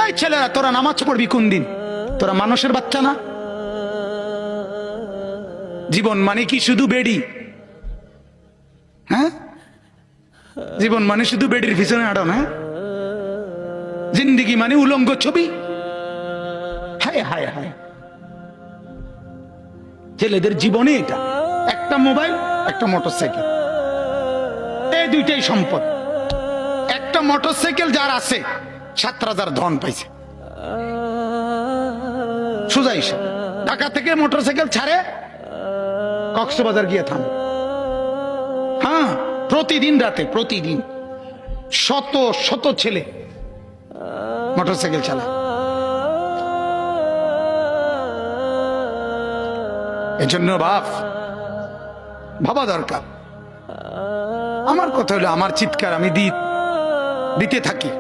এই ছেলেরা, তোরা নামাজ পড়বি কোন দিন? তোরা মানুষের বাচ্চা না? জীবন মানে কি শুধু বেডি? হ্যাঁ, জীবন মানে শুধু বেডির পিছনে আড়ন? হ্যাঁ, জিন্দিগি মানে উলঙ্গ ছবি? হায় হায় হায়, ছেলেদের জীবনে এটা একটা মোবাইল, একটা মোটরসাইকেল, এই দুইটাই সম্পদ। একটা মোটরসাইকেল যার আছে 7,000 ধন পাইছে। সোজা হিসাব, ঢাকা থেকে মোটরসাইকেল ছাড়ে কক্সবাজার গিয়ে থামে। হ্যাঁ, প্রতিদিন রাতে, প্রতিদিন শত শত ছেলে মোটরসাইকেল চালায়। এজন্য ভাবা দরকার। আমার কথা হলো, আমার চিৎকার আমি দিতে থাকি।